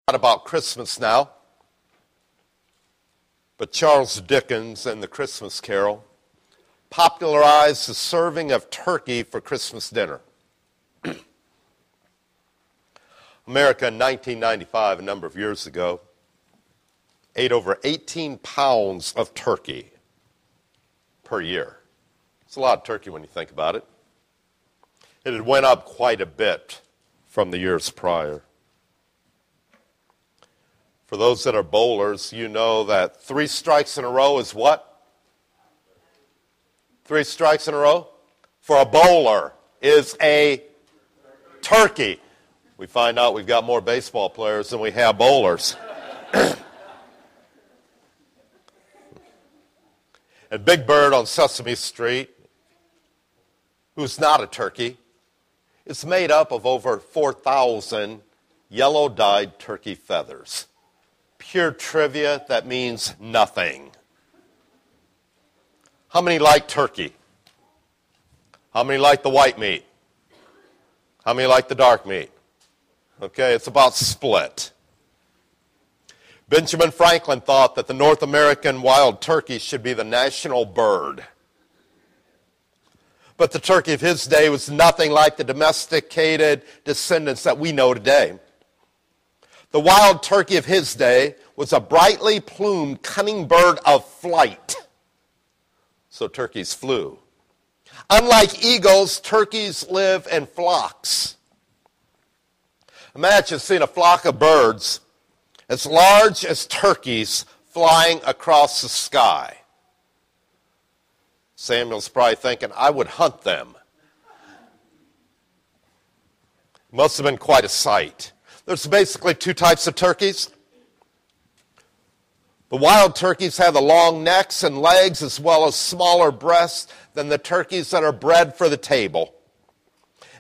About Christmas now, but Charles Dickens in The Christmas Carol popularized the serving of turkey for Christmas dinner. America in 1995, a number of years ago, ate over 18 pounds of turkey per year. It's a lot of turkey when you think about it. It had went up quite a bit from the years prior. For those that are bowlers, you know that 3 strikes in a row is what? 3 strikes in a row? For a bowler is a turkey. We find out we've got more baseball players than we have bowlers. And Big Bird on Sesame Street, who's not a turkey, is made up of over 4,000 yellow-dyed turkey feathers. Pure trivia that means nothing. How many like turkey? How many like the white meat? How many like the dark meat? Okay, it's about split. Benjamin Franklin thought that the North American wild turkey should be the national bird. But the turkey of his day was nothing like the domesticated descendants that we know today. The wild turkey of his day was a brightly plumed, cunning bird of flight. So turkeys flew. Unlike eagles, turkeys live in flocks. Imagine seeing a flock of birds as large as turkeys flying across the sky. Samuel's probably thinking, I would hunt them. It must have been quite a sight. There's basically 2 types of turkeys. The wild turkeys have the long necks and legs as well as smaller breasts than the turkeys that are bred for the table.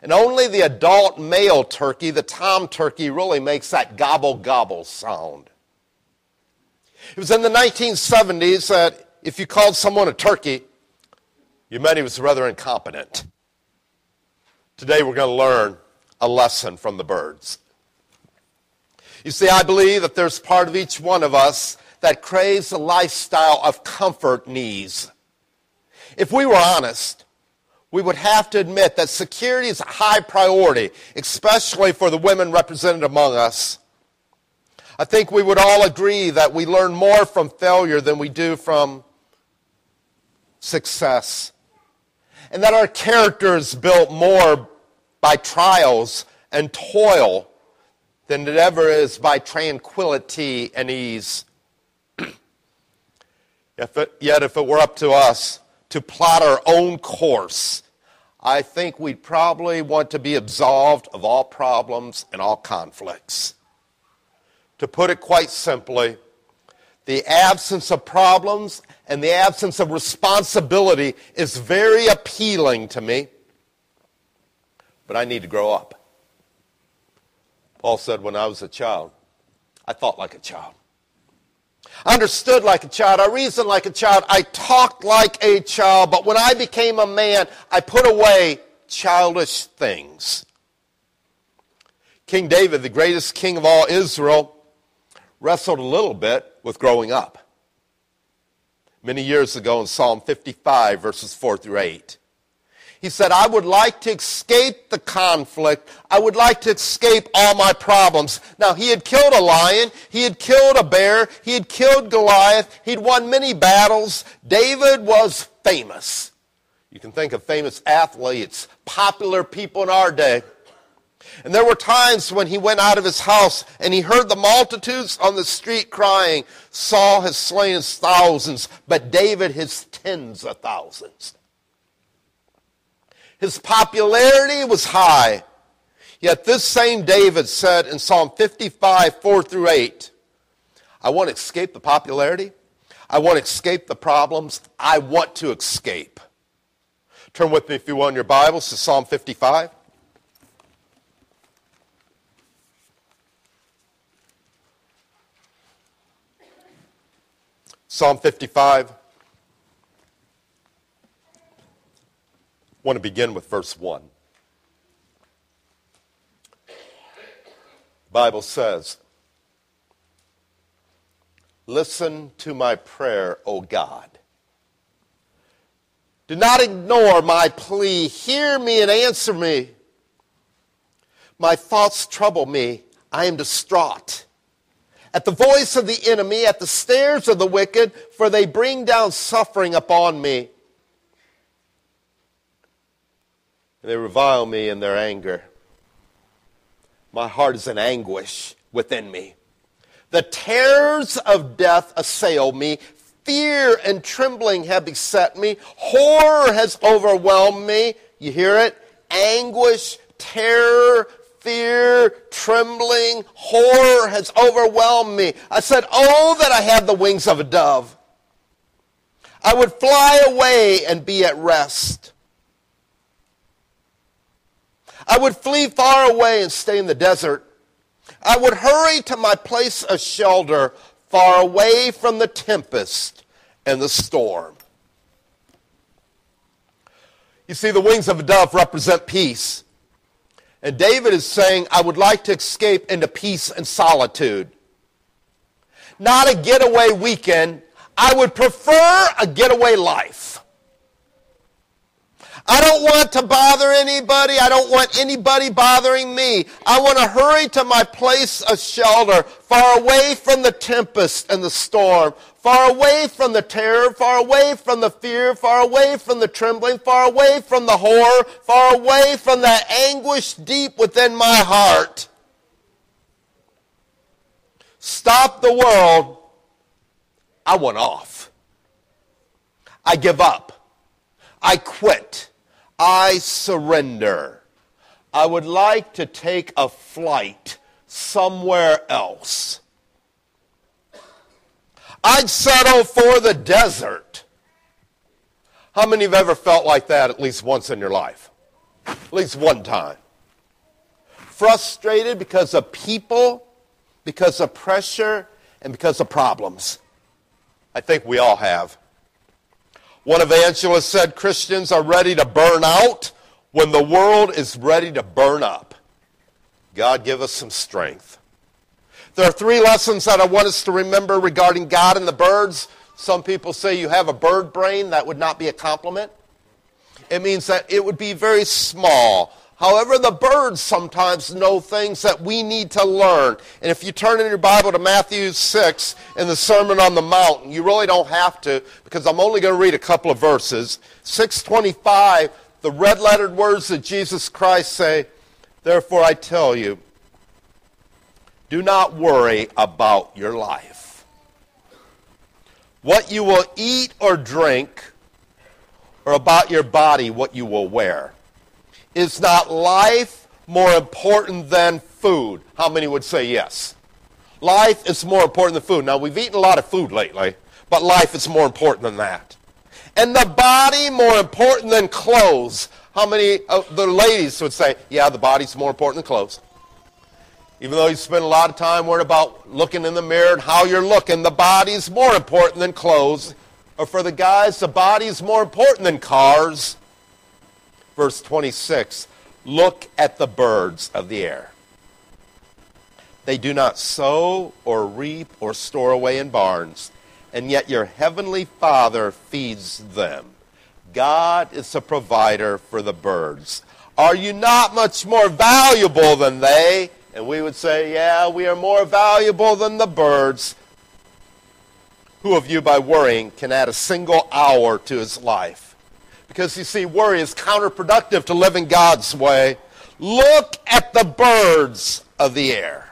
And only the adult male turkey, the tom turkey, really makes that gobble-gobble sound. It was in the 1970s that if you called someone a turkey, you meant he was rather incompetent. Today we're going to learn a lesson from the birds. You see, I believe that there's part of each one of us that craves a lifestyle of comfort needs. If we were honest, we would have to admit that security is a high priority, especially for the women represented among us. I think we would all agree that we learn more from failure than we do from success, and that our character is built more by trials and toil than it ever is by tranquility and ease. Yet if it were up to us to plot our own course, I think we'd probably want to be absolved of all problems and all conflicts. To put it quite simply, the absence of problems and the absence of responsibility is very appealing to me, but I need to grow up. Paul said, when I was a child, I thought like a child. I understood like a child. I reasoned like a child. I talked like a child. But when I became a man, I put away childish things. King David, the greatest king of all Israel, wrestled a little bit with growing up. Many years ago in Psalm 55, verses 4 through 8. He said, I would like to escape the conflict. I would like to escape all my problems. Now, he had killed a lion. He had killed a bear. He had killed Goliath. He'd won many battles. David was famous. You can think of famous athletes, popular people in our day. And there were times when he went out of his house and he heard the multitudes on the street crying, Saul has slain his thousands, but David his tens of thousands. His popularity was high. Yet this same David said in Psalm 55, 4 through 8, I want to escape the popularity. I want to escape the problems. I want to escape. Turn with me, if you will, in your Bibles to Psalm 55. Psalm 55. I want to begin with verse 1. The Bible says, Listen to my prayer, O God. Do not ignore my plea. Hear me and answer me. My thoughts trouble me. I am distraught at the voice of the enemy, at the snares of the wicked, for they bring down suffering upon me. They revile me in their anger. My heart is in anguish within me. The terrors of death assail me. Fear and trembling have beset me. Horror has overwhelmed me. You hear it? Anguish, terror, fear, trembling, horror has overwhelmed me. I said, oh, that I had the wings of a dove. I would fly away and be at rest. I would flee far away and stay in the desert. I would hurry to my place of shelter, far away from the tempest and the storm. You see, the wings of a dove represent peace. And David is saying, I would like to escape into peace and solitude. Not a getaway weekend. I would prefer a getaway life. I don't want to bother anybody. I don't want anybody bothering me. I want to hurry to my place of shelter, far away from the tempest and the storm, far away from the terror, far away from the fear, far away from the trembling, far away from the horror, far away from that anguish deep within my heart. Stop the world. I want off. I give up. I quit. I surrender. I would like to take a flight somewhere else. I'd settle for the desert. How many have ever felt like that at least once in your life? At least one time. Frustrated because of people, because of pressure, and because of problems. I think we all have. One evangelist said Christians are ready to burn out when the world is ready to burn up. God give us some strength. There are 3 lessons that I want us to remember regarding God and the birds. Some people say you have a bird brain. That would not be a compliment. It means that it would be very small. However, the birds sometimes know things that we need to learn. And if you turn in your Bible to Matthew 6 in the Sermon on the Mount, you really don't have to, because I'm only going to read a couple of verses. 6:25, the red-lettered words that Jesus Christ say, therefore I tell you, do not worry about your life, what you will eat or drink, or about your body, what you will wear. Is not life more important than food? How many would say yes? Life is more important than food. Now, we've eaten a lot of food lately, but life is more important than that. And the body more important than clothes. How many of the ladies would say, yeah, the body's more important than clothes? Even though you spend a lot of time worried about looking in the mirror and how you're looking, the body's more important than clothes. Or for the guys, the body's more important than cars. Verse 26, look at the birds of the air. They do not sow or reap or store away in barns, and yet your heavenly Father feeds them. God is a provider for the birds. Are you not much more valuable than they? And we would say, yeah, we are more valuable than the birds. Who of you by worrying can add a single hour to his life? Because you see, worry is counterproductive to living God's way. Look at the birds of the air.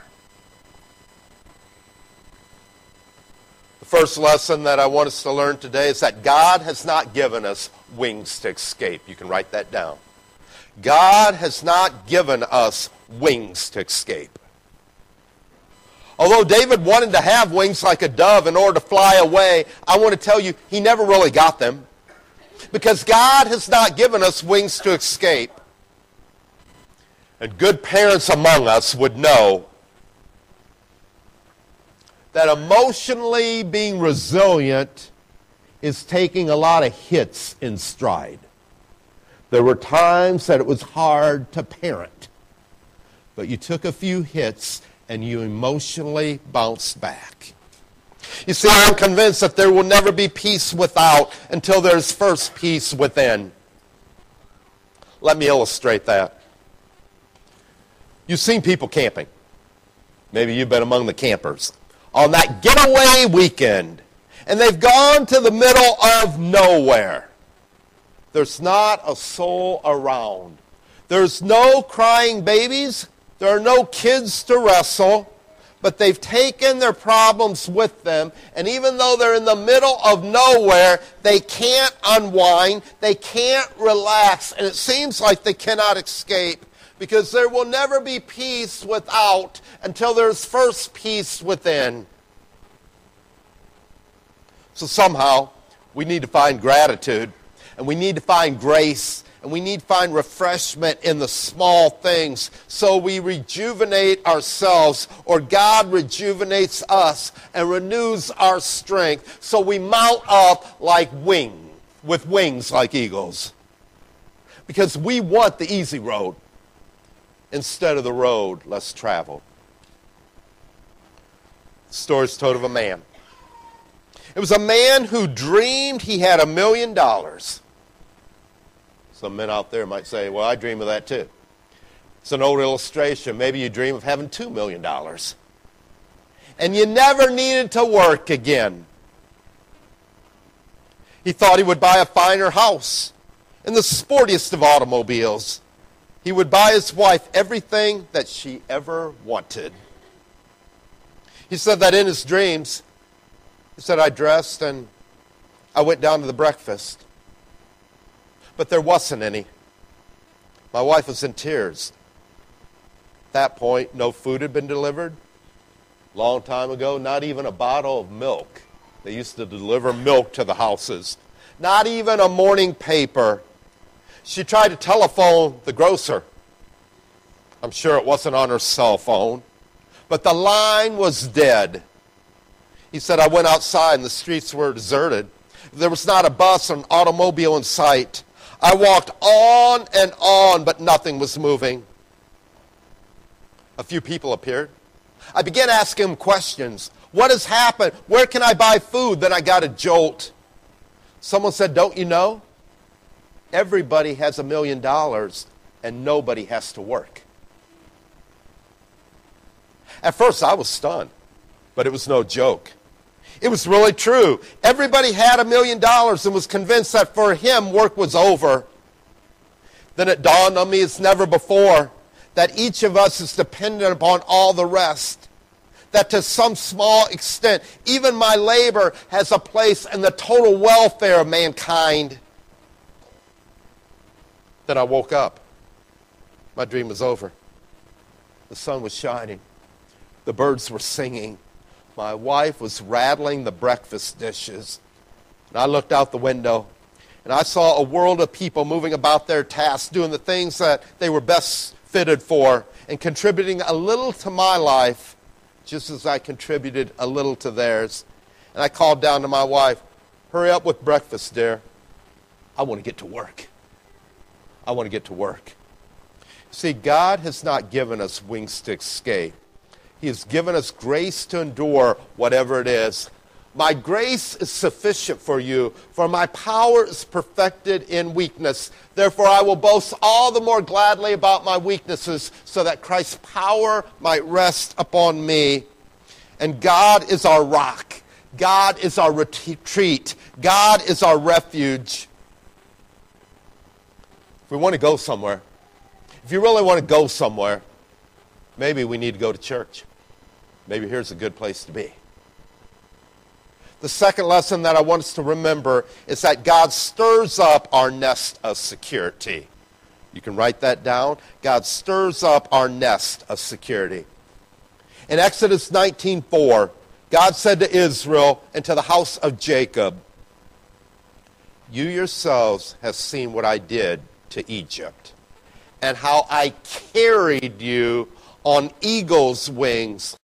The first lesson that I want us to learn today is that God has not given us wings to escape. You can write that down. God has not given us wings to escape. Although David wanted to have wings like a dove in order to fly away, I want to tell you, he never really got them. Because God has not given us wings to escape. And good parents among us would know that emotionally being resilient is taking a lot of hits in stride. There were times that it was hard to parent, but you took a few hits and you emotionally bounced back. You see, I'm convinced that there will never be peace without until there's first peace within. Let me illustrate that. You've seen people camping. Maybe you've been among the campers on that getaway weekend, and they've gone to the middle of nowhere. There's not a soul around. There's no crying babies. There are no kids to wrestle. But they've taken their problems with them, and even though they're in the middle of nowhere, they can't unwind, they can't relax, and it seems like they cannot escape, because there will never be peace without until there's first peace within. So somehow, we need to find gratitude, and we need to find grace, and we need to find refreshment in the small things so we rejuvenate ourselves, or God rejuvenates us and renews our strength so we mount up with wings like eagles. Because we want the easy road instead of the road less traveled. The story's told of a man. It was a man who dreamed he had $1 million. Some men out there might say, well, I dream of that too. It's an old illustration. Maybe you dream of having $2 million. And you never needed to work again. He thought he would buy a finer house in the sportiest of automobiles. He would buy his wife everything that she ever wanted. He said that in his dreams, he said, I dressed and I went down to the breakfast. But there wasn't any. My wife was in tears. At that point, no food had been delivered. Long time ago, not even a bottle of milk. They used to deliver milk to the houses. Not even a morning paper. She tried to telephone the grocer. I'm sure it wasn't on her cell phone. But the line was dead. He said, I went outside and the streets were deserted. There was not a bus or an automobile in sight. I walked on, but nothing was moving. A few people appeared. I began asking them questions. What has happened? Where can I buy food? Then I got a jolt. Someone said, don't you know? Everybody has $1 million and nobody has to work. At first I was stunned, but it was no joke. It was really true. Everybody had $1 million and was convinced that for him work was over. Then it dawned on me as never before that each of us is dependent upon all the rest. That to some small extent, even my labor has a place in the total welfare of mankind. Then I woke up. My dream was over. The sun was shining. The birds were singing. My wife was rattling the breakfast dishes. And I looked out the window, and I saw a world of people moving about their tasks, doing the things that they were best fitted for, and contributing a little to my life, just as I contributed a little to theirs. And I called down to my wife, hurry up with breakfast, dear. I want to get to work. I want to get to work. See, God has not given us wings to escape. He has given us grace to endure whatever it is. My grace is sufficient for you, for my power is perfected in weakness. Therefore, I will boast all the more gladly about my weaknesses, so that Christ's power might rest upon me. And God is our rock. God is our retreat. God is our refuge. If we want to go somewhere, if you really want to go somewhere, maybe we need to go to church. Maybe here's a good place to be. The second lesson that I want us to remember is that God stirs up our nest of security. You can write that down. God stirs up our nest of security. In Exodus 19:4, God said to Israel and to the house of Jacob, you yourselves have seen what I did to Egypt, and how I carried you on eagle's wings